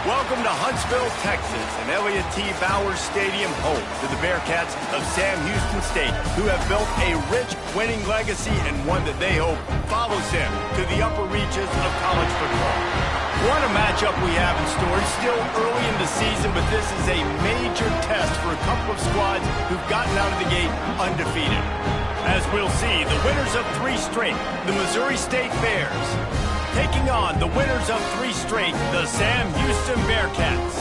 Welcome to Huntsville, Texas, and Elliott T. Bowers Stadium, home to the Bearcats of Sam Houston State, who have built a rich winning legacy and one that they hope follows them to the upper reaches of college football. What a matchup we have in store. It's still early in the season, but this is a major test for a couple of squads who've gotten out of the gate undefeated. As we'll see, the winners of 3 straight, the Missouri State Bears, taking on the winners of 3 straight, the Sam Houston Bearcats.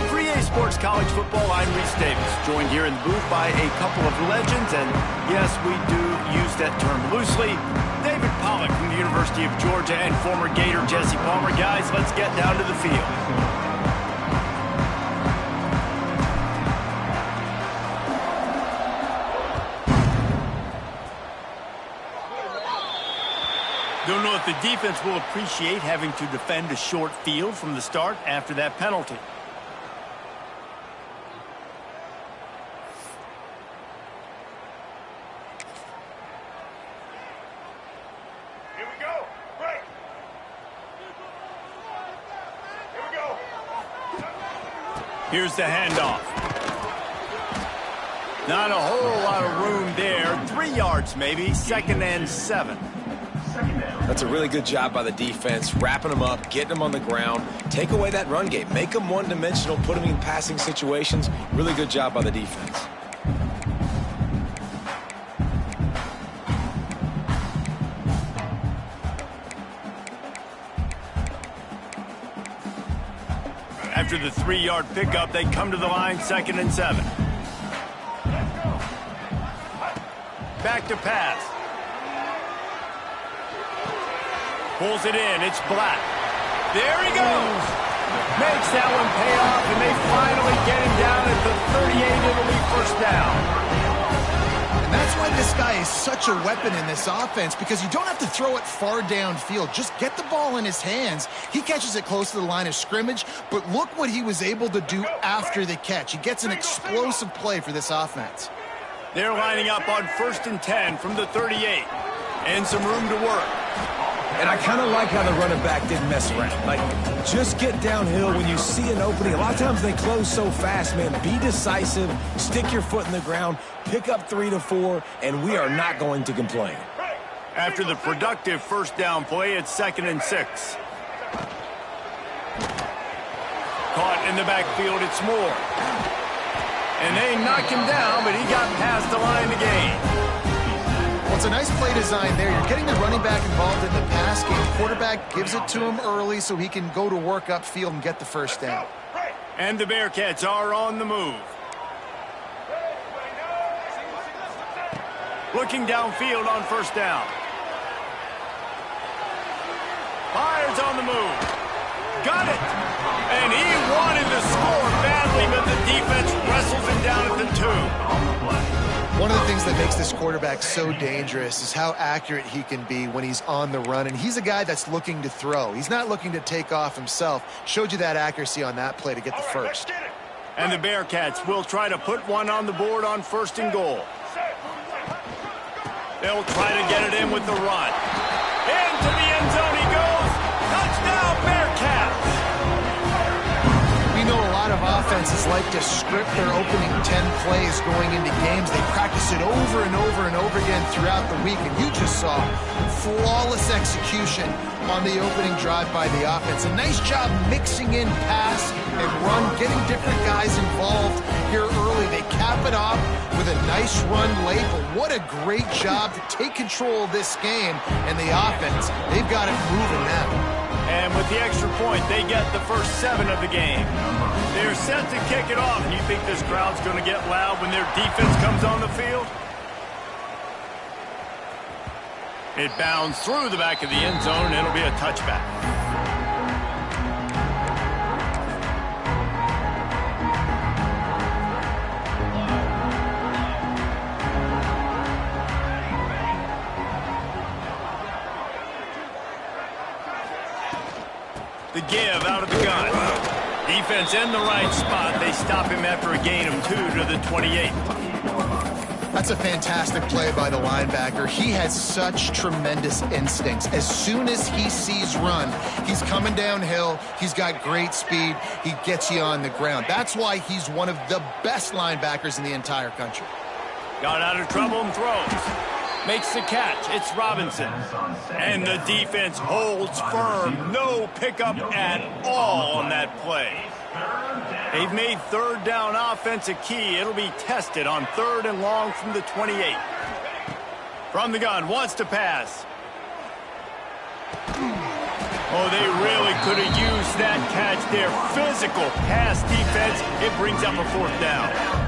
For EA Sports College Football, I'm Reese Davis, joined here in the booth by a couple of legends, and yes, we do use that term loosely. David Pollack from the University of Georgia and former Gator Jesse Palmer. Guys, let's get down to the field. Don't know if the defense will appreciate having to defend a short field from the start after that penalty. Here we go. Break. Here we go. Here's the handoff. Not a whole lot of room there. 3 yards maybe, 2nd and 7. That's a really good job by the defense, wrapping them up, getting them on the ground. Take away that run game. Make them one-dimensional, put them in passing situations. Really good job by the defense. After the 3-yard pickup, they come to the line, 2nd and 7. Back to pass. Pulls it in. It's Black. There he goes. Makes that one pay off, and they finally get him down at the 38. It'll be 1st down. And that's why this guy is such a weapon in this offense, because you don't have to throw it far downfield. Just get the ball in his hands. He catches it close to the line of scrimmage, but look what he was able to do after the catch. He gets an explosive play for this offense. They're lining up on 1st and 10 from the 38. And some room to work. And I kind of like how the running back didn't mess around. Like, just get downhill when you see an opening. A lot of times they close so fast, man. Be decisive, stick your foot in the ground, pick up 3 to 4, and we are not going to complain. After the productive 1st down play, it's 2nd and 6. Caught in the backfield, it's Moore. And they knock him down, but he got past the line to gain. Well, it's a nice play design there. You're getting the running back involved in the pass game. Quarterback gives it to him early so he can go to work upfield and get the 1st down. And the Bearcats are on the move. Looking downfield on 1st down. Fires on the move. Got it. And he wanted to score badly, but the defense wrestles him down at the 2. One of the things that makes this quarterback so dangerous is how accurate he can be when he's on the run. And he's a guy that's looking to throw. He's not looking to take off himself. Showed you that accuracy on that play to get the 1st. And the Bearcats will try to put one on the board on 1st and goal. They'll try to get it in with the run. Into the end zone he goes. Touchdown, Bearcats! We know a lot of offenses like to script their opening 10 plays going into games. They practice it over and over and over again throughout the week, and you just saw flawless execution on the opening drive by the offense. A nice job mixing in pass and run, getting different guys involved here early. They cap it off with a nice run late, but what a great job to take control of this game. And the offense, they've got it moving now. And with the extra point, they get the 1st 7 of the game. They're set to kick it off. And you think this crowd's going to get loud when their defense comes on the field? It bounds through the back of the end zone, and it'll be a touchback. The give out of the gun. Defense in the right spot. They stop him after a gain of 2 to the 28. That's a fantastic play by the linebacker. He has such tremendous instincts. As soon as he sees run, he's coming downhill. He's got great speed. He gets you on the ground. That's why he's one of the best linebackers in the entire country. Got out of trouble and throws. Makes the catch. It's Robinson. And the defense holds firm. No pickup at all on that play. They've made third down offense a key. It'll be tested on 3rd and long from the 28. From the gun, wants to pass. Oh, they really could have used that catch there. Physical pass defense. It brings up a 4th down.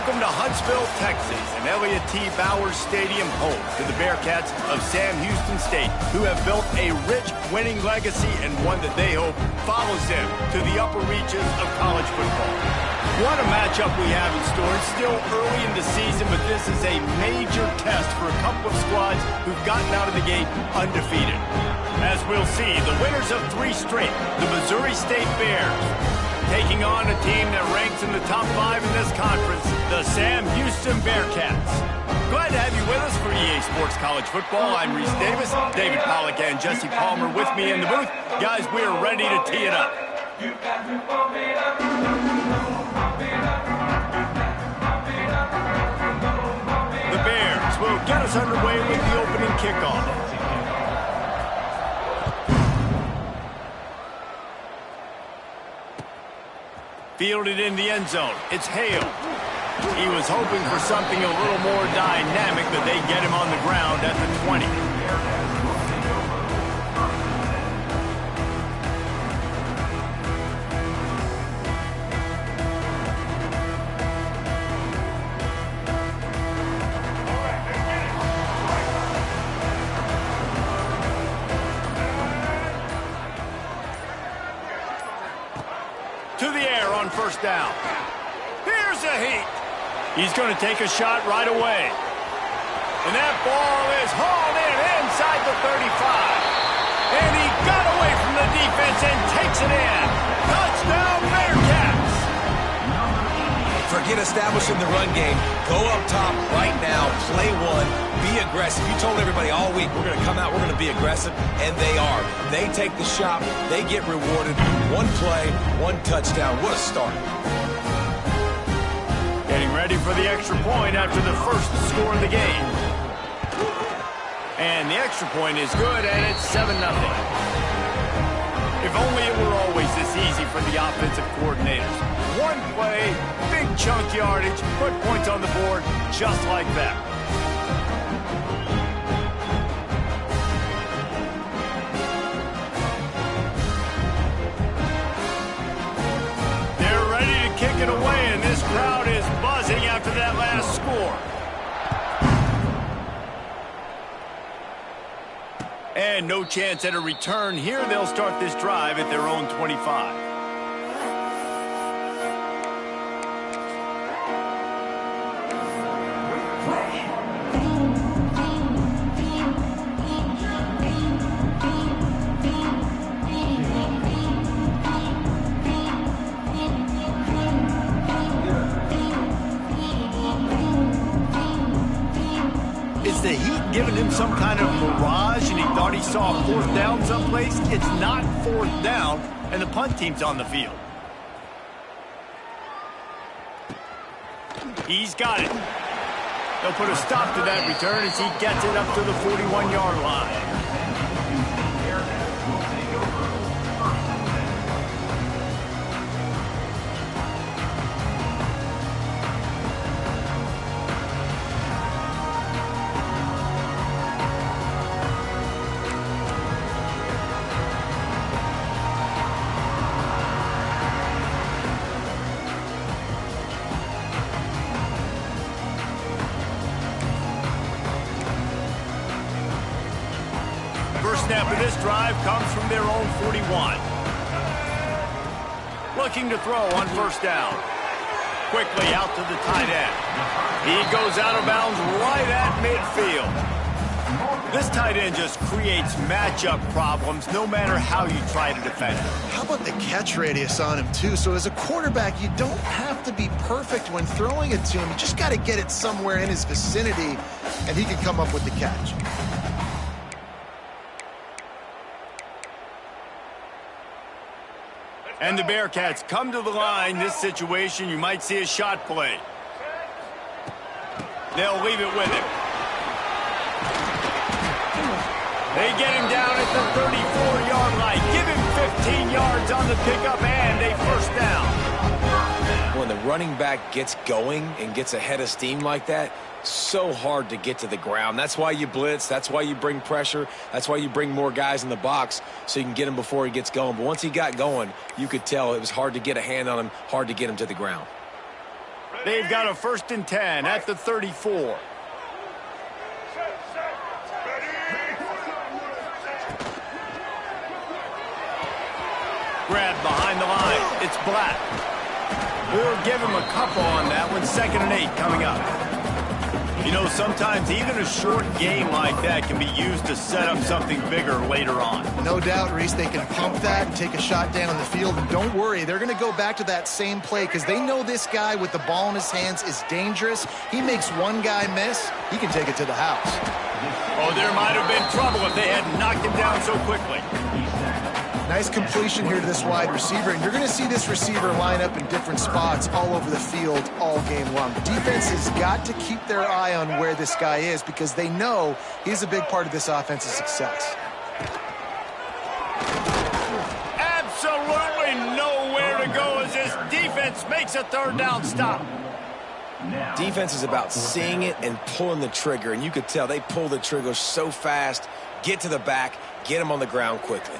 Welcome to Huntsville, Texas, and Elliott T. Bowers Stadium, home to the Bearcats of Sam Houston State, who have built a rich winning legacy and one that they hope follows them to the upper reaches of college football. What a matchup we have in store. It's still early in the season, but this is a major test for a couple of squads who've gotten out of the gate undefeated. As we'll see, the winners of 3 straight, the Missouri State Bears, taking on a team that ranks in the top 5 in this conference, the Sam Houston Bearcats. Glad to have you with us for EA Sports College Football. I'm Reese Davis, David Pollack and Jesse Palmer with me in the booth. Guys, we are ready to tee it up. The Bears will get us underway with the opening kickoff. Fielded in the end zone. It's Hale. He was hoping for something a little more dynamic, but they get him on the ground at the 20. To the air on first down. Here's a heat. He's going to take a shot right away. And that ball is hauled in inside the 35. And he got away from the defense and takes it in. Touchdown, Bearcats. Forget establishing the run game. Go up top right now. Play one. Be aggressive. You told everybody all week, we're going to come out, we're going to be aggressive, and they are. They take the shot. They get rewarded. 1 play, 1 touchdown. What a start. Getting ready for the extra point after the first score of the game. And the extra point is good, and it's 7-0. If only it were always this easy for the offensive coordinators. 1 play, big chunk yardage, put points on the board just like that. They're ready to kick it away, and this crowd is buzzing after that last score. And no chance at a return here. They'll start this drive at their own 25. Is the heat giving him some kind of mirage and he thought he saw a 4th down someplace? It's not 4th down, and the punt team's on the field. He's got it. They'll put a stop to that return as he gets it up to the 41-yard line. First snap of this drive comes from their own 41. Looking to throw on first down. Quickly out to the tight end. He goes out of bounds right at midfield. This tight end just creates matchup problems no matter how you try to defend him. How about the catch radius on him, too? So as a quarterback, you don't have to be perfect when throwing it to him. You just got to get it somewhere in his vicinity, and he can come up with the catch. And the Bearcats come to the line. This situation, you might see a shot play. They'll leave it with him. They get him down at the 34-yard line. Give him 15 yards on the pickup and a first down. When the running back gets going and gets ahead of steam like that, so hard to get to the ground. That's why you blitz. That's why you bring pressure. That's why you bring more guys in the box so you can get him before he gets going. But once he got going, you could tell it was hard to get a hand on him, hard to get him to the ground. They've got a 1st and 10 at the 34. Grab behind the line. It's Black. We'll give him a couple on that one. 2nd and 8 coming up. You know, sometimes even a short game like that can be used to set up something bigger later on. No doubt, Reese, they can pump that and take a shot down on the field. And don't worry, they're going to go back to that same play because they know this guy with the ball in his hands is dangerous. He makes one guy miss, he can take it to the house. Oh, there might have been trouble if they had knocked him down so quickly. Nice completion here to this wide receiver, and you're going to see this receiver line up in different spots all over the field all game long. The defense has got to keep their eye on where this guy is because they know he's a big part of this offense's success. Absolutely nowhere to go as this defense makes a 3rd down stop. Defense is about seeing it and pulling the trigger, and you could tell they pull the trigger so fast, get to the back, get him on the ground quickly.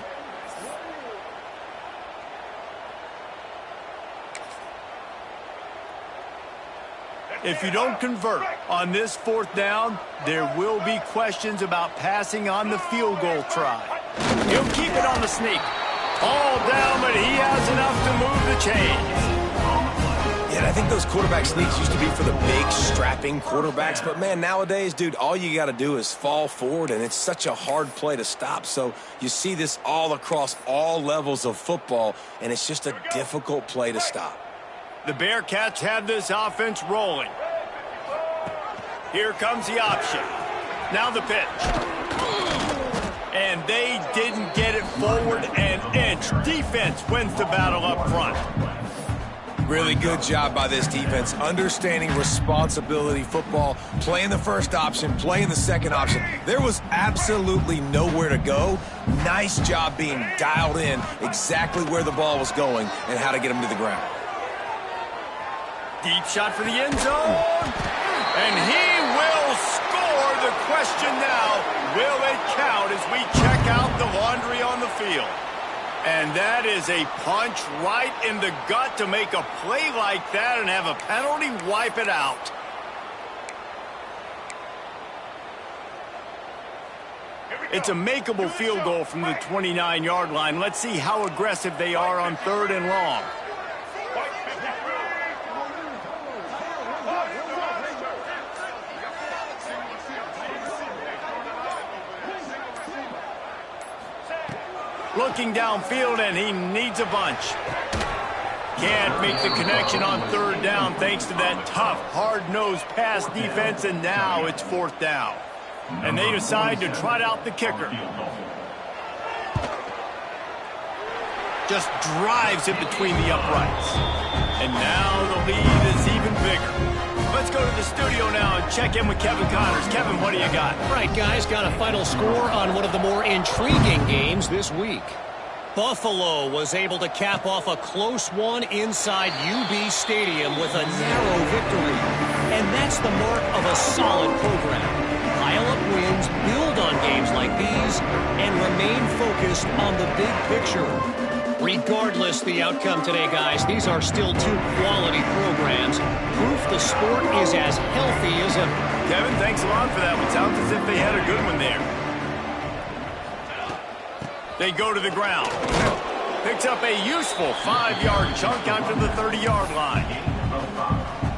If you don't convert on this 4th down, there will be questions about passing on the field goal try. He'll keep it on the sneak. All down, but he has enough to move the chains. Yeah, and I think those quarterback sneaks used to be for the big, strapping quarterbacks. But, man, nowadays, dude, all you got to do is fall forward, and it's such a hard play to stop. So you see this all across all levels of football, and it's just a difficult play to stop. The Bearcats have this offense rolling. Here comes the option. Now the pitch. And they didn't get it forward an inch. Defense wins the battle up front. Really good job by this defense, understanding responsibility football, playing the 1st option, playing the 2nd option. There was absolutely nowhere to go. Nice job being dialed in exactly where the ball was going and how to get him to the ground. Deep shot for the end zone. And he will score. The question now, will it count as we check out the laundry on the field? And that is a punch right in the gut to make a play like that and have a penalty wipe it out. It's a makeable field goal from the 29-yard line. Let's see how aggressive they are on 3rd and long. Looking downfield, and he needs a bunch. Can't make the connection on 3rd down thanks to that tough, hard-nosed pass defense, and now it's 4th down. And they decide to trot out the kicker. Just drives it between the uprights. And now the lead is even bigger. Let's go to the studio now and check in with Kevin Connors. Kevin, what do you got? All right, guys, got a final score on one of the more intriguing games this week. Buffalo was able to cap off a close one inside UB Stadium with a narrow victory. And that's the mark of a solid program. Pile up wins, build on games like these, and remain focused on the big picture. Regardless the outcome today, guys, these are still 2 quality programs. Proof the sport is as healthy as ever. Kevin, thanks a lot for that one. Sounds as if they had a good one there. They go to the ground. Picks up a useful 5-yard chunk after the 30-yard line.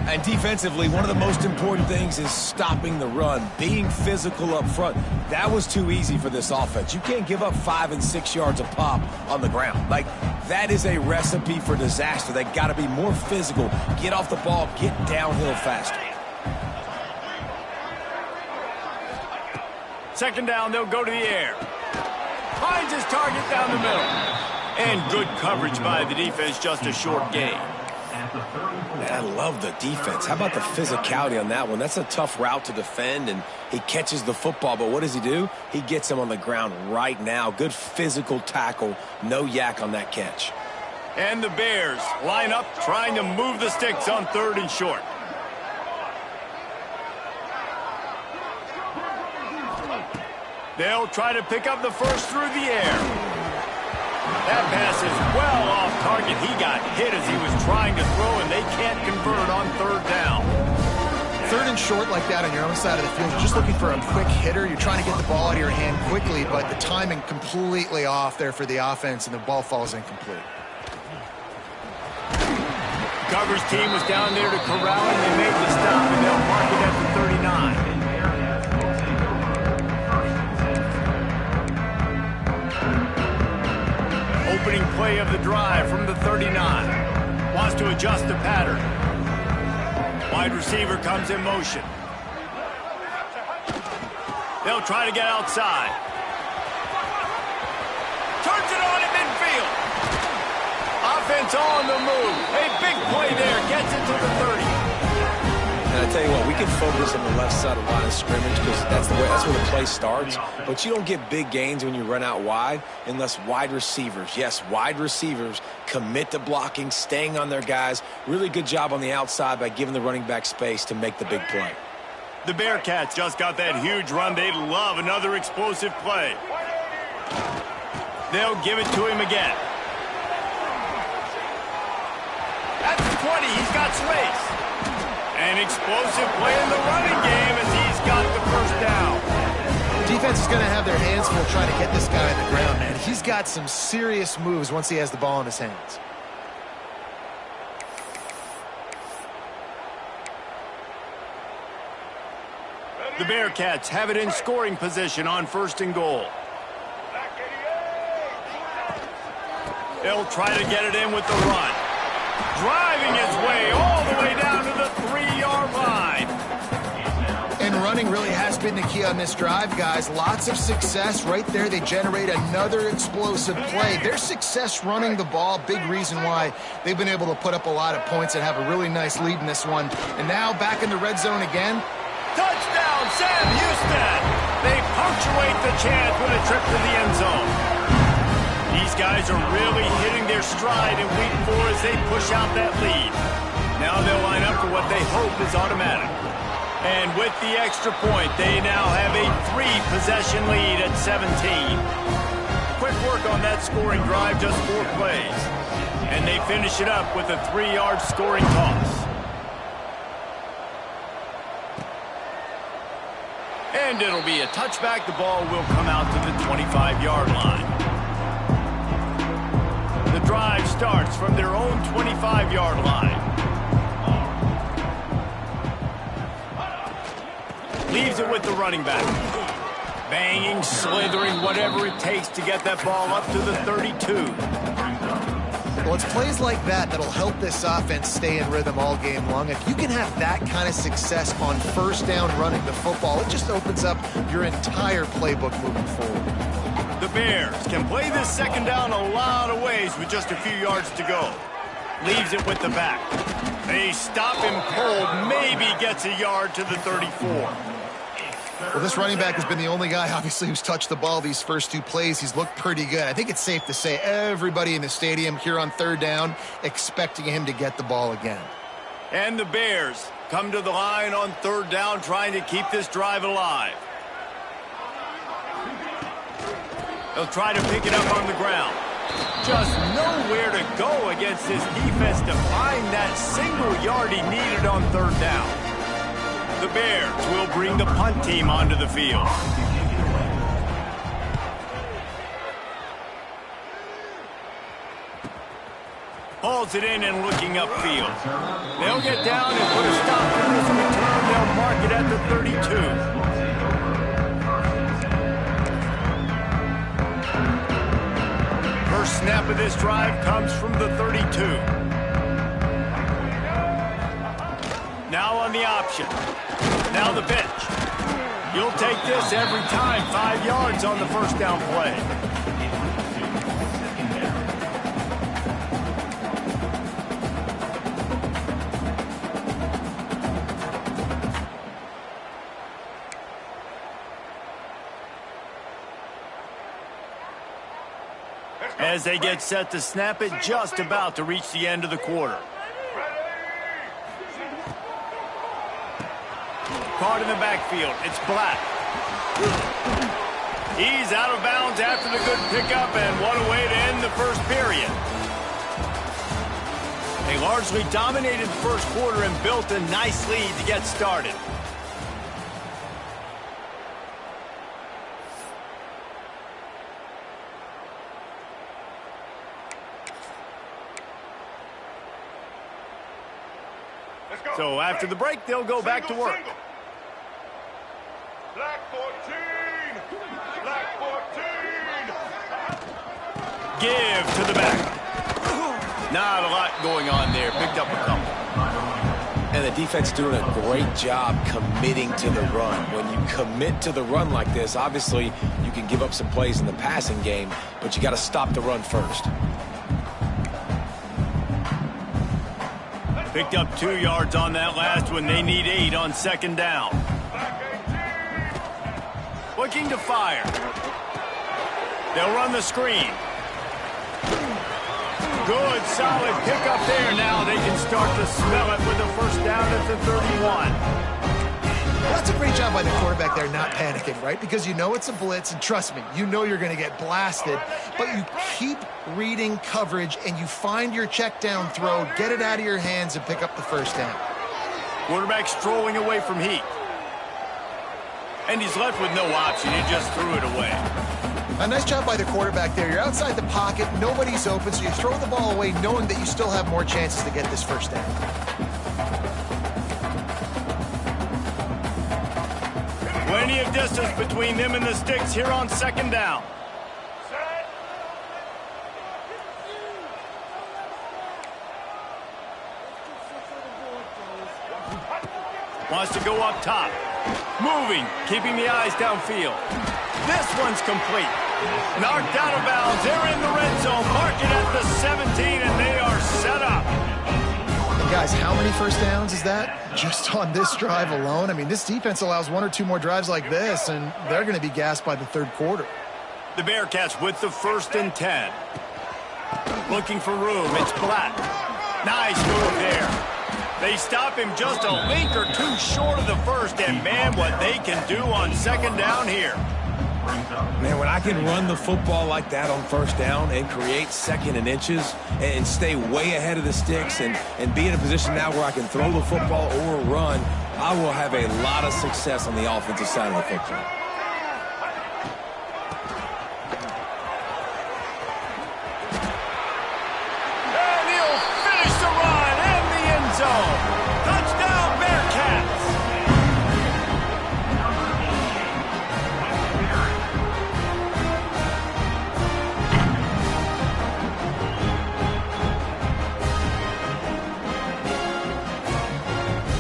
And defensively, one of the most important things is stopping the run, being physical up front. That was too easy for this offense. You can't give up 5 and 6 yards a pop on the ground. Like, that is a recipe for disaster. They got to be more physical, get off the ball, get downhill faster. 2nd down, they'll go to the air. Finds his target down the middle. And good coverage by the defense, just a short gain. Man, I love the defense. How about the physicality on that one? That's a tough route to defend, and he catches the football, but what does he do? He gets him on the ground right now. Good physical tackle. No yak on that catch. And the Bears line up trying to move the sticks on 3rd and short. They'll try to pick up the first through the air. That pass is well off target. He got hit as he was trying to throw, and they can't convert on third down. Third and short like that on your own side of the field, you're just looking for a quick hitter. You're trying to get the ball out of your hand quickly, but the timing completely off there for the offense, and the ball falls incomplete. Coverage team was down there to corral him. They made the stop, and they'll mark it at the 39. Opening play of the drive from the 39. Wants to adjust the pattern. Wide receiver comes in motion. They'll try to get outside. Turns it on in midfield. Offense on the move. A big play there. Gets it to the 30. And I tell you what, we can focus on the left side of the line of scrimmage because that's where the play starts. But you don't get big gains when you run out wide unless wide receivers, yes, wide receivers, commit to blocking, staying on their guys. Really good job on the outside by giving the running back space to make the big play. The Bearcats just got that huge run. They'd love another explosive play. They'll give it to him again. At the 20, he's got space. An explosive play in the running game as he's got the first down. Defense is going to have their hands full trying to get this guy on the ground, man. He's got some serious moves once he has the ball in his hands. The Bearcats have it in scoring position on 1st and goal. They'll try to get it in with the run. Driving his way all the way down to the 3-yard line. And running really has been the key on this drive, guys. Lots of success right there. They generate another explosive play. Their success running the ball, big reason why they've been able to put up a lot of points and have a really nice lead in this one. And now back in the red zone again. Touchdown, Sam Houston! They punctuate the chance with a trip to the end zone. These guys are really hitting their stride in week 4 as they push out that lead. Now they'll line up for what they hope is automatic. And with the extra point, they now have a 3-possession lead at 17. Quick work on that scoring drive, just 4 plays. And they finish it up with a 3-yard scoring toss. And it'll be a touchback. The ball will come out to the 25-yard line. The drive starts from their own 25-yard line. Leaves it with the running back. Banging, slithering, whatever it takes to get that ball up to the 32. Well, it's plays like that that'll help this offense stay in rhythm all game long. If you can have that kind of success on 1st down running the football, it just opens up your entire playbook moving forward. The Bears can play this 2nd down a lot of ways with just a few yards to go. Leaves it with the back. They stop him cold, maybe gets a yard to the 34. Well, this running back has been the only guy, obviously, who's touched the ball these first 2 plays. He's looked pretty good. I think it's safe to say everybody in the stadium here on 3rd down expecting him to get the ball again. And the Bears come to the line on 3rd down, trying to keep this drive alive. They'll try to pick it up on the ground. Just nowhere to go against this defense to find that single yard he needed on 3rd down. The Bears will bring the punt team onto the field. Hauls it in and looking upfield. They'll get down and put a stop to this return. They'll mark it at the 32. First snap of this drive comes from the 32. Now on the option. Now the pitch. You'll take this every time. 5 yards on the 1st down play. As they get set to snap it, just about to reach the end of the quarter. Caught in the backfield. It's Black. He's out of bounds after the good pickup, and what a way to end the first period. They largely dominated the first quarter and built a nice lead to get started. So after the break, they'll go back to work. Black 14! Black 14! Give to the back. Not a lot going on there. Picked up a couple. And the defense doing a great job committing to the run. When you commit to the run like this, obviously you can give up some plays in the passing game, but you got to stop the run first. Picked up 2 yards on that last one. They need 8 on second down. Looking to fire. They'll run the screen. Good, solid pickup there. Now they can start to smell it with a first down at the 31. Well, that's a great job by the quarterback there not panicking, right? Because you know it's a blitz, and trust me, you know you're going to get blasted, but you keep reading coverage and you find your check down throw, get it out of your hands, and pick up the first down. Quarterback strolling away from heat. And he's left with no option. He just threw it away. A nice job by the quarterback there. You're outside the pocket, nobody's open, so you throw the ball away knowing that you still have more chances to get this first down. Plenty of distance between them and the sticks here on second down. Set! Wants to go up top. Moving, keeping the eyes downfield. This one's complete. Knocked out of bounds. They're in the red zone. Mark it at the 17, and they are set up. And guys, how many first downs is that? Just on this drive alone? I mean, this defense allows 1 or 2 more drives like this, and they're going to be gassed by the third quarter. The Bearcats with the 1st and 10. Looking for room. It's Black. Nice move there. They stop him just a link or 2 short of the first, and man, what they can do on second down here. Man, when I can run the football like that on first down and create second and inches and stay way ahead of the sticks and be in a position now where I can throw the football or run, I will have a lot of success on the offensive side of the football. And he'll finish the run in the end zone. Touchdown, Bearcats!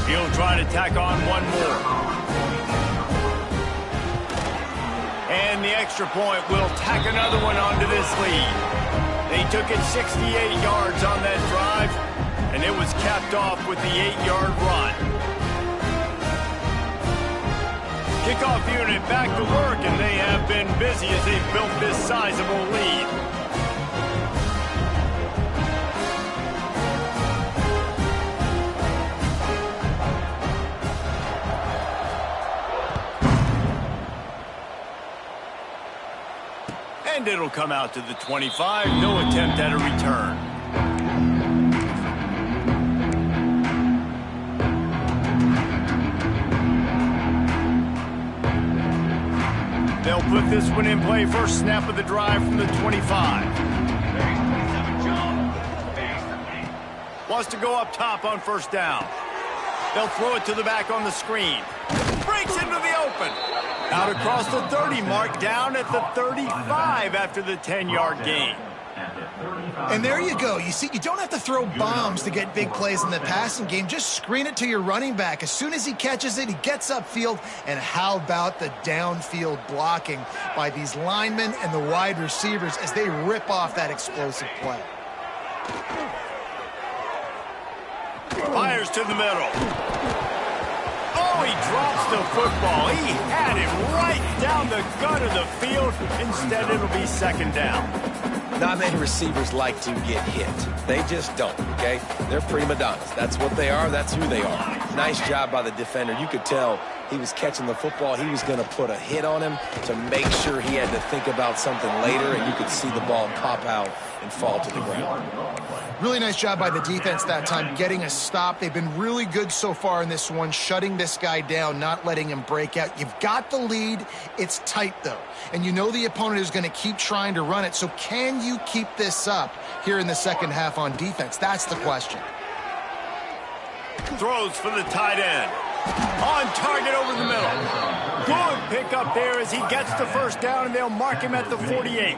He'll try to tack on one more. And the extra point will tack another one onto this lead. They took it 68 yards on that drive, and it was capped off with the 8-yard run. Kickoff unit back to work, and they have been busy as they've built this sizable lead. And it'll come out to the 25. No attempt at a return. They'll put this one in play. First snap of the drive from the 25. Wants to go up top on first down. They'll throw it to the back on the screen. Breaks into the open. Out across the 30 mark, down at the 35 after the 10-yard gain. And there you go. You see, you don't have to throw bombs to get big plays in the passing game. Just screen it to your running back. As soon as he catches it, he gets upfield. And how about the downfield blocking by these linemen and the wide receivers as they rip off that explosive play. Fires to the middle. Oh, he drops the football. He had it right down the gut of the field. Instead, it'll be second down. Not many receivers like to get hit. They just don't, okay? They're prima donnas. That's what they are. That's who they are. Nice job by the defender. You could tell he was catching the football, he was going to put a hit on him to make sure he had to think about something later, and you could see the ball pop out and fall to the ground. Really nice job by the defense that time, getting a stop. They've been really good so far in this one, shutting this guy down, not letting him break out. You've got the lead. It's tight, though. And you know the opponent is going to keep trying to run it. So can you keep this up here in the second half on defense? That's the question. Throws for the tight end. On target over the middle. Good pickup there as he gets the first down, and they'll mark him at the 48.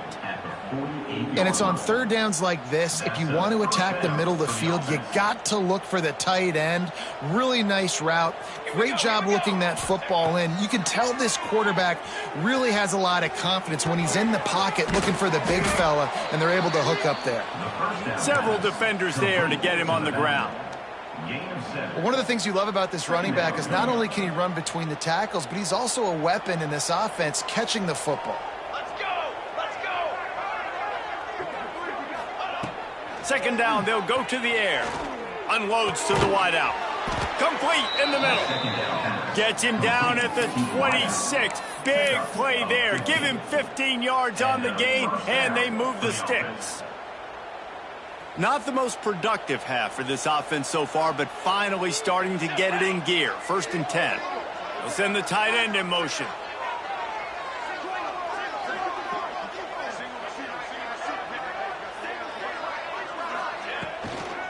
And it's on third downs like this. If you want to attack the middle of the field, you got to look for the tight end. Really nice route. Great job looking that football in. You can tell this quarterback really has a lot of confidence when he's in the pocket looking for the big fella, and they're able to hook up there. Several defenders there to get him on the ground. One of the things you love about this running back is not only can he run between the tackles, but he's also a weapon in this offense catching the football. Second down, they'll go to the air. Unloads to the wideout. Complete in the middle. Gets him down at the 26. Big play there. Give him 15 yards on the gain, and they move the sticks. Not the most productive half for this offense so far, but finally starting to get it in gear. 1st and 10. They'll send the tight end in motion.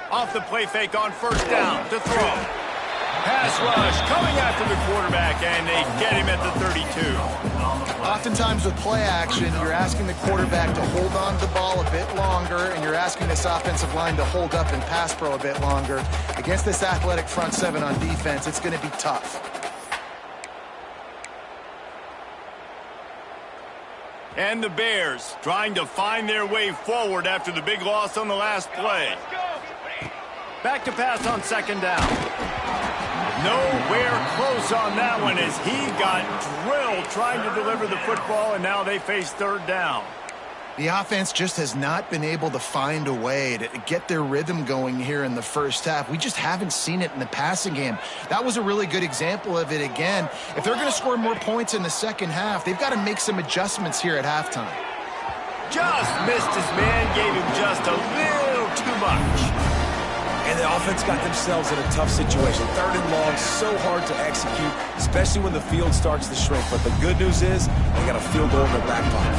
Off the play fake on 1st down to throw. Pass rush coming after the quarterback, and they get him at the 32. Oftentimes with play action, you're asking the quarterback to hold on to the ball a bit longer, and you're asking this offensive line to hold up in pass pro a bit longer. Against this athletic front seven on defense, it's going to be tough. And the Bears trying to find their way forward after the big loss on the last play. Back to pass on 2nd down. Nowhere close on that one as he got drilled trying to deliver the football, and now they face 3rd down. The offense just has not been able to find a way to get their rhythm going here in the first half. We just haven't seen it in the passing game. That was a really good example of it again. If they're going to score more points in the second half, they've got to make some adjustments here at halftime. Just missed his man, gave him just a little too much. And the offense got themselves in a tough situation. 3rd and long, so hard to execute, especially when the field starts to shrink. But the good news is they got a field goal in their back pocket.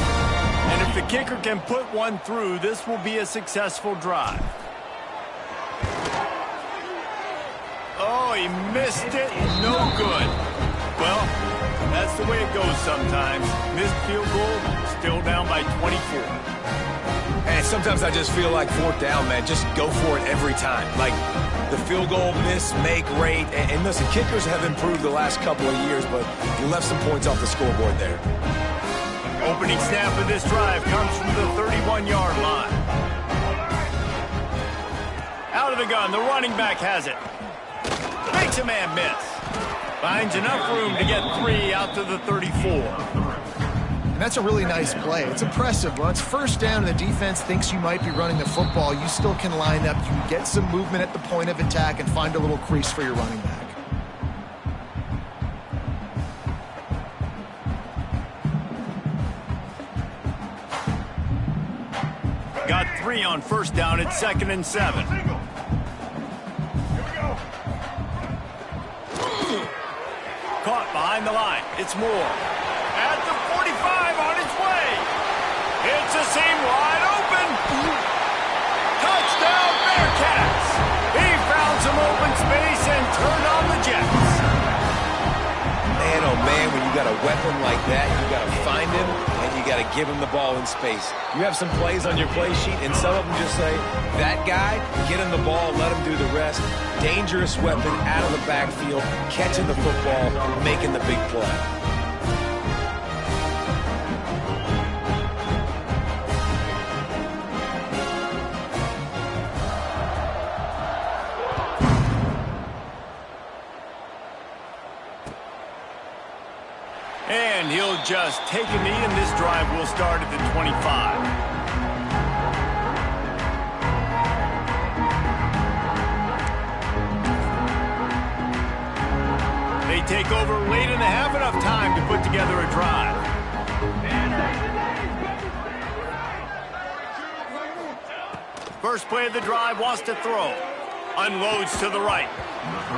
And if the kicker can put one through, this will be a successful drive. Oh, he missed it. No good. Well, that's the way it goes sometimes. Missed field goal, still down by 24. And sometimes I just feel like 4th down, man, just go for it every time. Like the field goal miss, make rate. And listen, kickers have improved the last couple of years, but you left some points off the scoreboard there. Opening snap of this drive comes from the 31-yard line. Out of the gun, the running back has it. Makes a man miss. Finds enough room to get 3 out to the 34. And that's a really nice play. It's impressive. Well, it's 1st down and the defense thinks you might be running the football. You still can line up. You can get some movement at the point of attack and find a little crease for your running back. Got 3 on 1st down. It's 2nd and 7. Caught behind the line. It's Moore. At the 45 on its way. It's a seam wide open. Touchdown Bearcats. He found some open space and turned on the Jets. Man, oh man, when you got a weapon like that, you got to find him and you got to give him the ball in space. You have some plays on your play sheet, and some of them just say, that guy, get him the ball, let him do the rest. Dangerous weapon out of the backfield, catching the football, making the big play. And he'll just take a knee, and this drive will start at the 25. They take over late in the half, enough time to put together a drive. First play of the drive, wants to throw. Unloads to the right.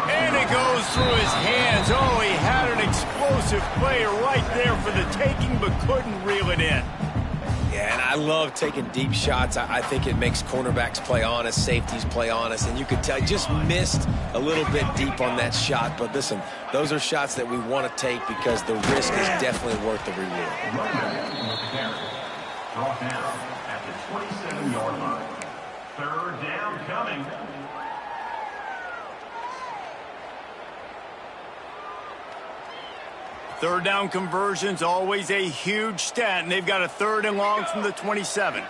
And it goes through his hands. Oh, he had an explosive play right there for the taking, but couldn't reel it in. Yeah, and I love taking deep shots. I think it makes cornerbacks play honest, safeties play honest, and you could tell just missed a little bit deep on that shot. But listen, those are shots that we want to take because the risk is definitely worth the reward. Brought down at the 27-yard line. Third down coming. Third down conversion's always a huge stat, and they've got a 3rd and long from the 27.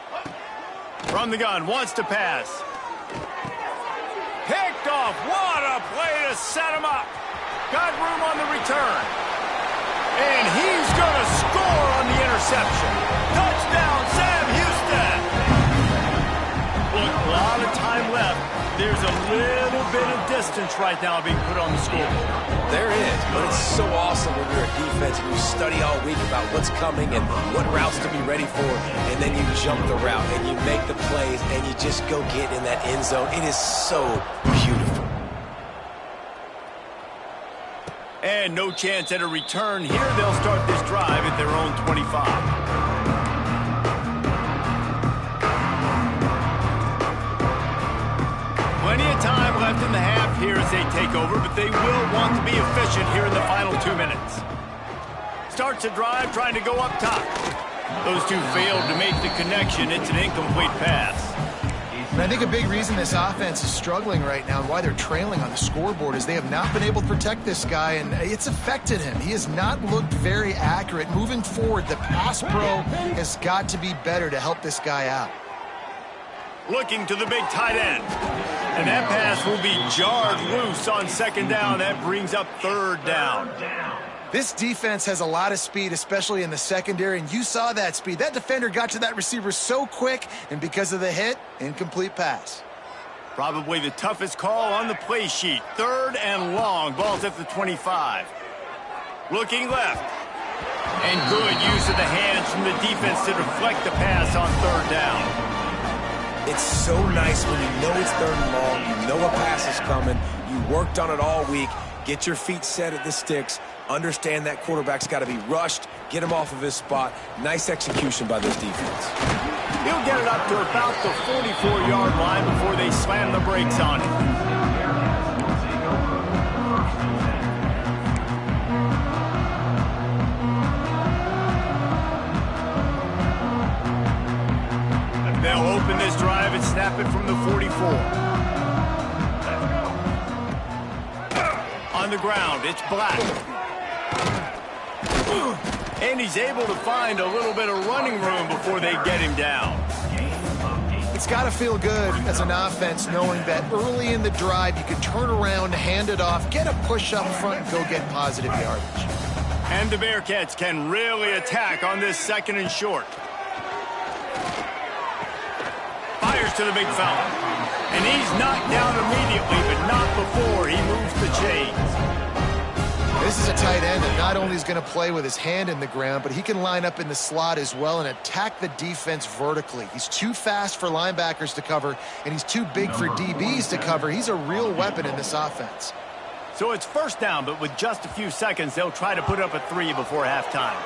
From the gun, wants to pass. Picked off. What a play to set him up. Got room on the return. And he's going to score on the interception. Touchdown, Sam Houston. Look, a lot of time left. There's a little bit of distance right now being put on the scoreboard. There is, but it's so awesome when you're a defense and you study all week about what's coming and what routes to be ready for, and then you jump the route and you make the plays and you just go get in that end zone. It is so beautiful. And no chance at a return here. They'll start this drive at their own 25. Plenty of time left in the half here as they take over, but they will want to be efficient here in the final 2 minutes. Starts a drive trying to go up top. Those two failed to make the connection. It's an incomplete pass. And I think a big reason this offense is struggling right now and why they're trailing on the scoreboard is they have not been able to protect this guy, and it's affected him. He has not looked very accurate. Moving forward, the pass pro has got to be better to help this guy out. Looking to the big tight end. And that pass will be jarred loose on 2nd down. That brings up 3rd down. This defense has a lot of speed, especially in the secondary, and you saw that speed. That defender got to that receiver so quick, and because of the hit, incomplete pass. Probably the toughest call on the play sheet. 3rd and long. Ball's at the 25. Looking left. And good use of the hands from the defense to deflect the pass on 3rd down. It's so nice when you know it's 3rd and long, you know a pass is coming, you worked on it all week, get your feet set at the sticks, understand that quarterback's got to be rushed, get him off of his spot. Nice execution by this defense. He'll get it up to about the 44-yard line before they slam the brakes on it. They'll open this drive and snap it from the 44. On the ground, it's Black. And he's able to find a little bit of running room before they get him down. It's got to feel good as an offense knowing that early in the drive you can turn around, hand it off, get a push up front, and go get positive yardage. And the Bearcats can really attack on this 2nd and short. Fires to the big fella. And he's knocked down immediately, but not before he moves the chains. This is a tight end that not only is going to play with his hand in the ground, but he can line up in the slot as well and attack the defense vertically. He's too fast for linebackers to cover, and he's too big for DBs to cover. He's a real weapon in this offense. So it's 1st down, but with just a few seconds, they'll try to put up a 3 before halftime.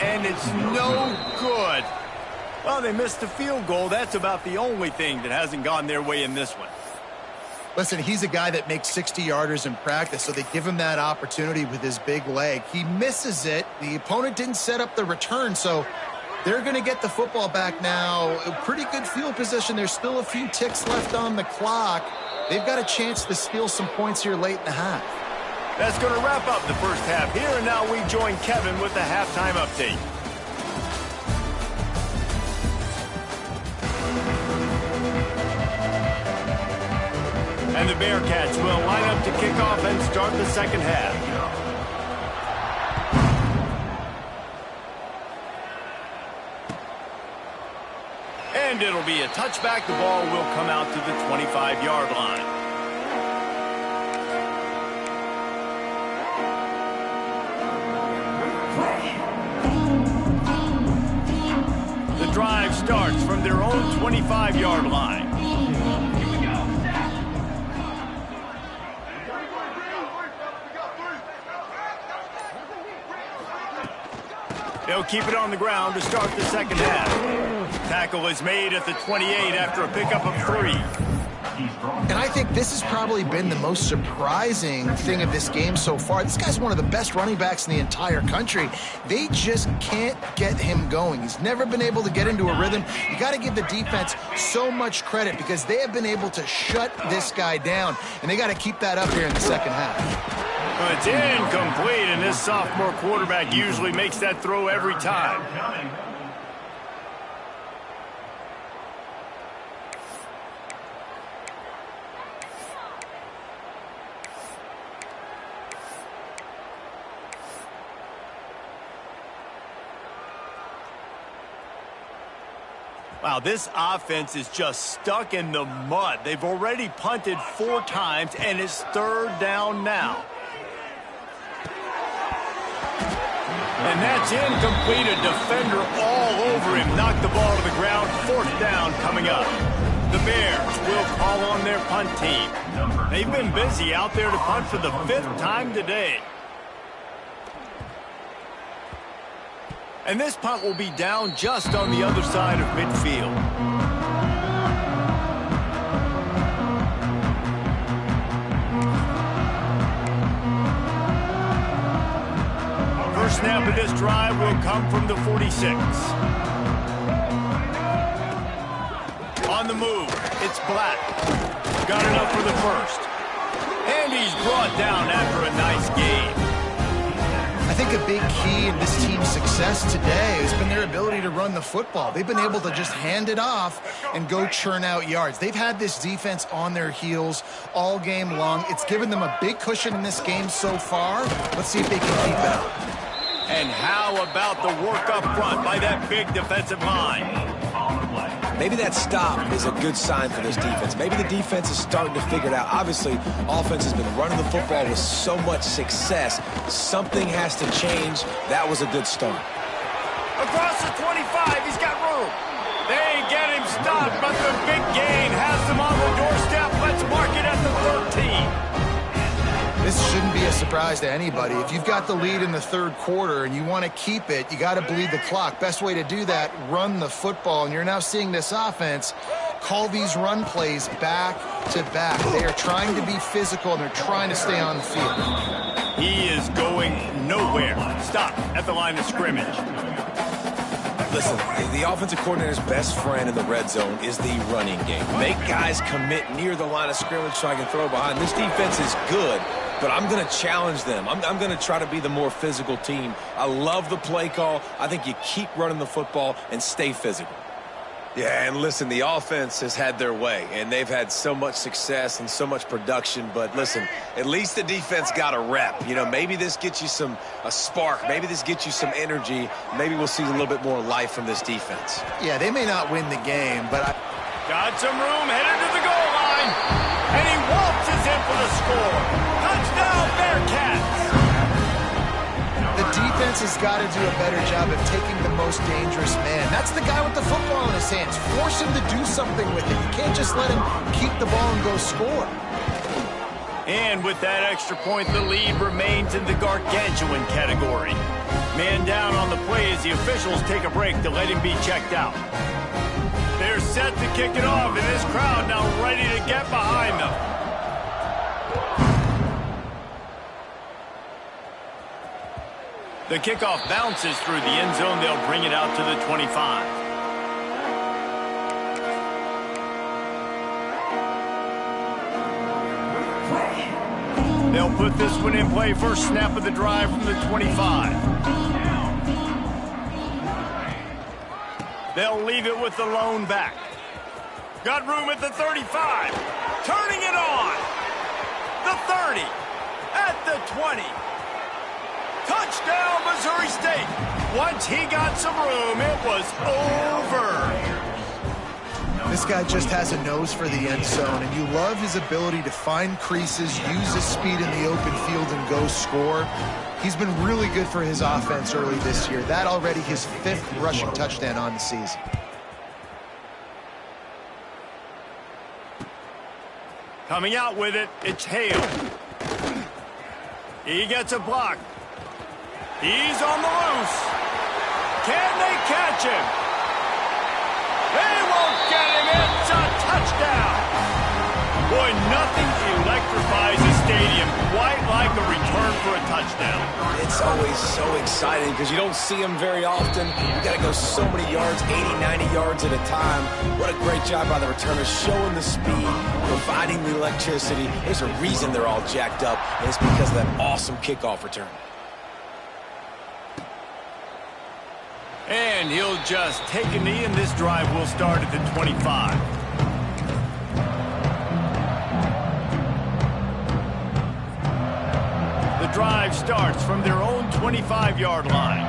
And it's no good. Well, they missed the field goal. That's about the only thing that hasn't gone their way in this one. Listen, he's a guy that makes 60-yarders in practice, so they give him that opportunity with his big leg. He misses it. The opponent didn't set up the return, so they're going to get the football back now. A pretty good field position. There's still a few ticks left on the clock. They've got a chance to steal some points here late in the half. That's going to wrap up the first half here, and now we join Kevin with the halftime update. And the Bearcats will line up to kick off and start the 2nd half. And it'll be a touchback. The ball will come out to the 25-yard line. starts from their own 25-yard line. They'll keep it on the ground to start the second half. Tackle is made at the 28 after a pickup of 3. And I think this has probably been the most surprising thing of this game so far. This guy's one of the best running backs in the entire country. They just can't get him going. He's never been able to get into a rhythm. You got to give the defense so much credit because they have been able to shut this guy down, and they got to keep that up here in the second half. Well, it's incomplete, and this sophomore quarterback usually makes that throw every time. Wow, this offense is just stuck in the mud. They've already punted 4 times, and it's 3rd down now. And that's incomplete. A defender all over him. Knocked the ball to the ground. 4th down coming up. The Bears will call on their punt team. They've been busy out there to punt for the 5th time today. And this punt will be down just on the other side of midfield. First snap of this drive will come from the 46. On the move, it's Black. Got enough for the first. And he's brought down after a nice game. I think a big key in this team's success today has been their ability to run the football. They've been able to just hand it off and go churn out yards. They've had this defense on their heels all game long. It's given them a big cushion in this game so far. Let's see if they can keep it up. And how about the work up front by that big defensive line? Maybe that stop is a good sign for this defense. Maybe the defense is starting to figure it out. Obviously, offense has been running the football with so much success. Something has to change. That was a good start. Across the 25, he's got room. They get him stopped, but the big gain has them on the doorstep. Let's mark it at the 13. This shouldn't be a surprise to anybody. If you've got the lead in the 3rd quarter and you want to keep it, you got to bleed the clock. Best way to do that, run the football. And you're now seeing this offense call these run plays back to back. They are trying to be physical, and they're trying to stay on the field. He is going nowhere. Stop at the line of scrimmage. Listen, the offensive coordinator's best friend in the red zone is the running game. Make guys commit near the line of scrimmage so I can throw behind. This defense is good, but I'm going to challenge them. I'm going to try to be the more physical team. I love the play call. I think you keep running the football and stay physical. Yeah, and listen, the offense has had their way, and they've had so much success and so much production. But listen, at least the defense got a rep. You know, maybe this gets you a spark. Maybe this gets you some energy. Maybe we'll see a little bit more life from this defense. Yeah, they may not win the game, but got some room, headed to the goal line. And he waltzes in for the score. Touchdown, Bearcats. the defense has got to do a better job of taking the most dangerous man. That's the guy with the football in his hands. Force him to do something with it. You can't just let him keep the ball and go score. And with that extra point, the lead remains in the gargantuan category. Man down on the play as the officials take a break to let him be checked out. They're set to kick it off, and this crowd now ready to get behind them. The kickoff bounces through the end zone. They'll bring it out to the 25. They'll put this one in play. First snap of the drive from the 25. They'll leave it with the lone back. Got room at the 35. Turning it on. The 30. At the 20. Touchdown, Missouri State. Once he got some room, it was over. This guy just has a nose for the end zone, and you love his ability to find creases, use his speed in the open field, and go score. He's been really good for his offense early this year. That already his 5th rushing touchdown on the season. Coming out with it, it's Hale. He gets a block. He's on the loose. Can they catch him? They won't get him. It's a touchdown. Boy, nothing electrifies a stadium quite like a return for a touchdown. It's always so exciting because you don't see them very often. You got to go so many yards, 80, 90 yards at a time. What a great job by the returners, showing the speed, providing the electricity. There's a reason they're all jacked up, and it's because of that awesome kickoff return. And he'll just take a knee, and this drive will start at the 25. The drive starts from their own 25-yard line.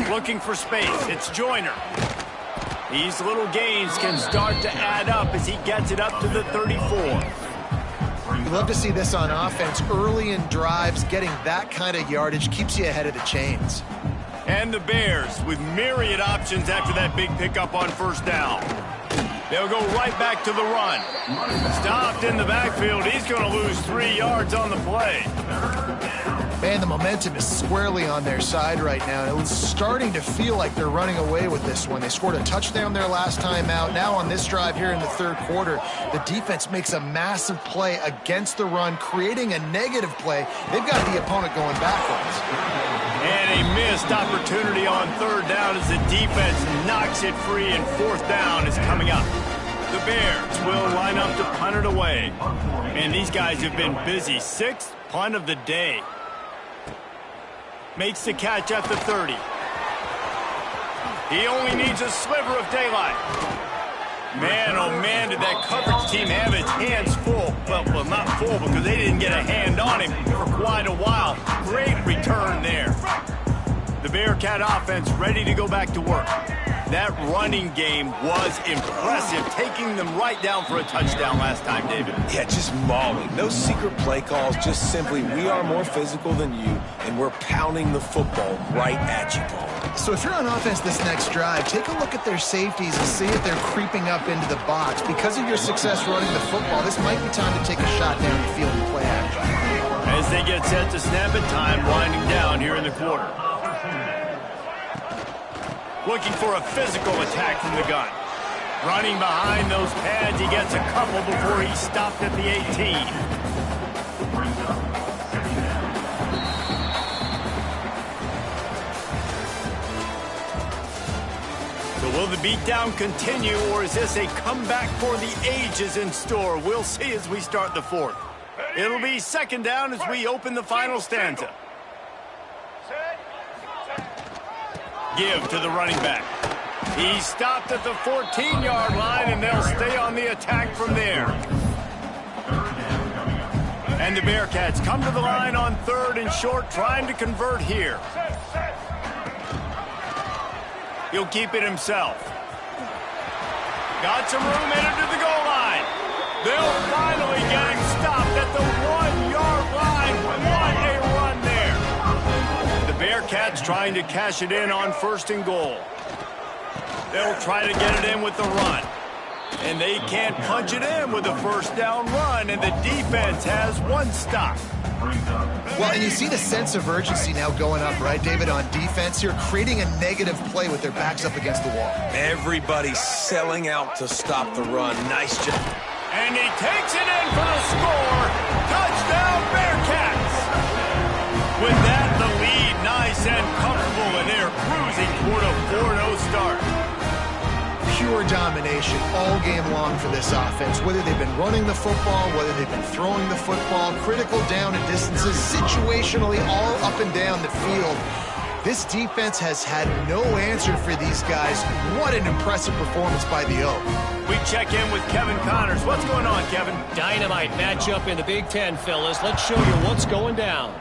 Looking for space. It's Joyner. These little gains can start to add up as he gets it up to the 34. You love to see this on offense. Early in drives, getting that kind of yardage keeps you ahead of the chains. And the Bears with myriad options after that big pickup on first down. They'll go right back to the run. Stopped in the backfield. He's going to lose 3 yards on the play. Man, the momentum is squarely on their side right now. It was starting to feel like they're running away with this one. They scored a touchdown their last time out. Now on this drive here in the third quarter, the defense makes a massive play against the run, creating a negative play. They've got the opponent going backwards. And a missed opportunity on third down as the defense knocks it free, and fourth down is coming up. The Bears will line up to punt it away. And these guys have been busy. 6th punt of the day. Makes the catch at the 30. He only needs a sliver of daylight. Man, oh man, did that coverage team have its hands full. Well, not full because they didn't get a hand on him for quite a while. Great return there. The Bearcat offense ready to go back to work. That running game was impressive, taking them right down for a touchdown last time, David. Yeah, just mauling. No secret play calls, just simply we are more physical than you, and we're pounding the football right at you, Paul. So if you're on offense this next drive, take a look at their safeties and see if they're creeping up into the box. Because of your success running the football, this might be time to take a shot down the field and play action. As they get set to snap it, time winding down here in the quarter. Looking for a physical attack from the gun. Running behind those pads, he gets a couple before he's stopped at the 18. So will the beatdown continue, or is this a comeback for the ages in store? We'll see as we start the fourth. It'll be second down as we open the final stanza. Give to the running back. He stopped at the 14-yard line, and they'll stay on the attack from there. And the Bearcats come to the line on third and short, trying to convert here. He'll keep it himself. Got some room headed to the goal line. They'll finally get him stopped at the 1-yard line. What a run there. The Bearcats trying to cash it in on first and goal. They'll try to get it in with the run. And they can't punch it in with a first down run, and the defense has one stop. Well, and you see the sense of urgency now going up, right, David, on defense here, creating a negative play with their backs up against the wall. Everybody's selling out to stop the run. Nice job. And he takes it in for the score. Touchdown, Bearcats. With that, the lead nice and comfortable, and they're cruising toward a 4-0 start. Pure domination all game long for this offense. Whether they've been running the football, whether they've been throwing the football, critical down and distances, situationally all up and down the field. This defense has had no answer for these guys. What an impressive performance by the Oak. We check in with Kevin Connors. What's going on, Kevin? Dynamite matchup in the Big Ten, fellas. Let's show you what's going down.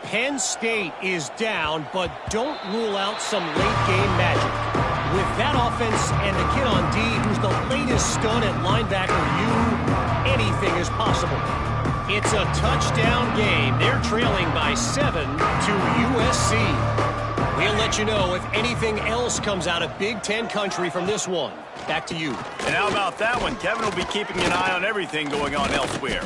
Penn State is down, but don't rule out some late-game magic. With that offense and the kid on D, who's the latest stud at linebacker U, anything is possible. It's a touchdown game. They're trailing by 7 to USC. We'll let you know if anything else comes out of Big Ten country from this one. back to you. And how about that one? Kevin will be keeping an eye on everything going on elsewhere.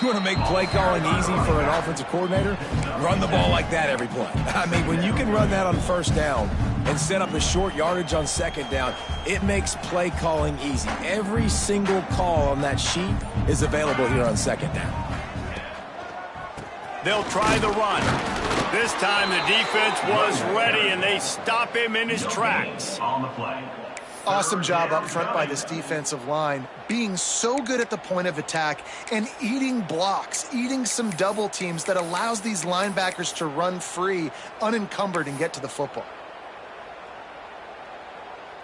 You want to make play calling easy for an offensive coordinator? Run the ball like that every play. I mean, when you can run that on first down and set up a short yardage on second down, it makes play calling easy. Every single call on that sheet is available here on second down. They'll try the run. This time the defense was ready, and they stop him in his tracks. On the play. Awesome job up front by this defensive line, being so good at the point of attack and eating blocks, eating some double teams that allows these linebackers to run free, unencumbered, and get to the football.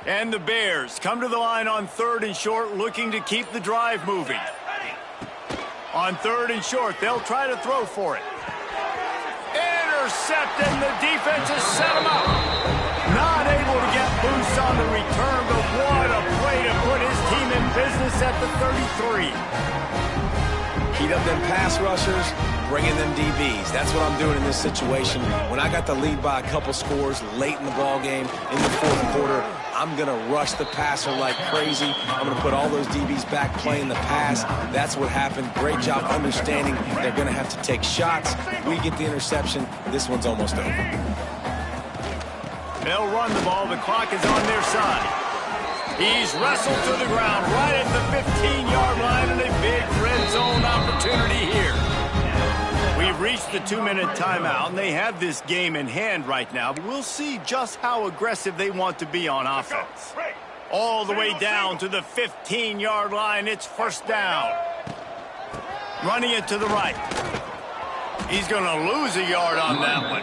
And the Bears come to the line on 3rd and short, looking to keep the drive moving. On 3rd and short, they'll try to throw for it. Intercepted, and the defense has set him up. Not able to get boost on the return, but what a play to put his team in business at the 33. Heat up them pass rushers, bring in them DBs. That's what I'm doing in this situation. When I got the lead by a couple scores late in the ball game, in the 4th quarter, I'm going to rush the passer like crazy. I'm going to put all those DBs back playing the pass. That's what happened. Great job understanding they're going to have to take shots. We get the interception. This one's almost over. They'll run the ball. The clock is on their side. He's wrestled to the ground right at the 15-yard line, and a big red zone opportunity here. We've reached the 2-minute timeout, and they have this game in hand right now, but we'll see just how aggressive they want to be on offense. All the way down to the 15-yard line. It's first down. Running it to the right. He's going to lose a yard on that one.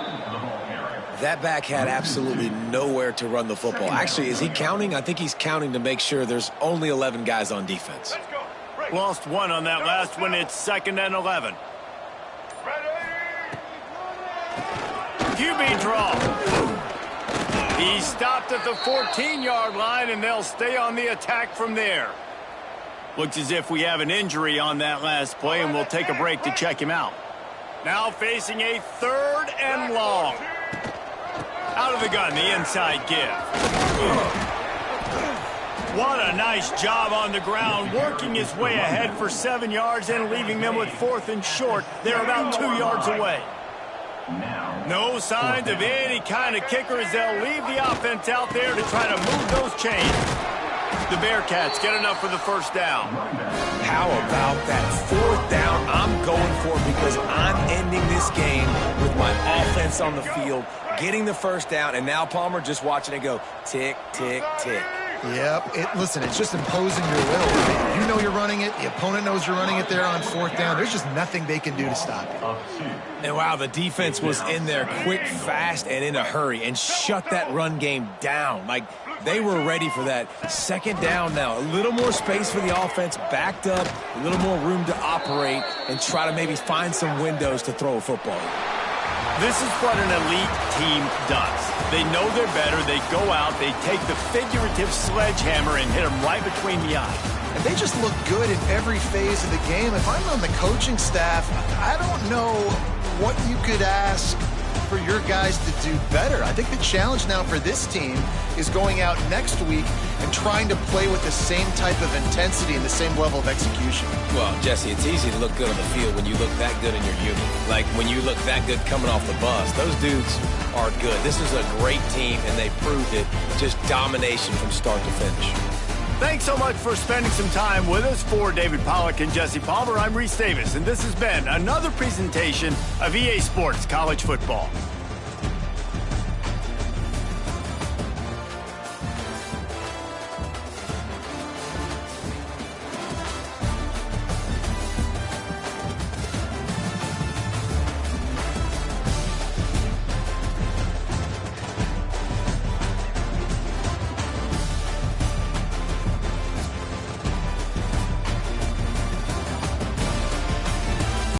That back had absolutely nowhere to run the football. Actually, is he counting? I think he's counting to make sure there's only 11 guys on defense. Lost one on that last one. It's 2nd and 11. QB draw. He stopped at the 14-yard line, and they'll stay on the attack from there. Looks as if we have an injury on that last play, and we'll take a break to check him out. Now facing a 3rd and long. Out of the gun, the inside give. What a nice job on the ground, working his way ahead for 7 yards and leaving them with 4th and short. They're about 2 yards away. No signs of any kind of kicker as they'll leave the offense out there to try to move those chains. The Bearcats get enough for the first down. How about that 4th down? I'm going for it because I'm ending this game with my offense on the field, getting the first down, and now Palmer just watching it go tick, tick, tick. Yep. Listen, it's just imposing your will. You know you're running it. The opponent knows you're running it there on 4th down. There's just nothing they can do to stop you. And wow, the defense was in there quick, fast, and in a hurry and shut that run game down. Like, they were ready for that. 2nd down now. A little more space for the offense, backed up, a little more room to operate and try to maybe find some windows to throw a football. This is what an elite team does. They know they're better. They go out, they take the figurative sledgehammer and hit them right between the eyes. And they just look good in every phase of the game. If I'm on the coaching staff, I don't know what you could ask for your guys to do better. I think the challenge now for this team is going out next week and trying to play with the same type of intensity and the same level of execution. Well, Jesse, it's easy to look good on the field when you look that good in your unit. Like when you look that good coming off the bus. Those dudes are good. This is a great team, and they proved it. Just domination from start to finish. Thanks so much for spending some time with us. For David Pollack and Jesse Palmer, I'm Reese Davis, and this has been another presentation of EA Sports College Football.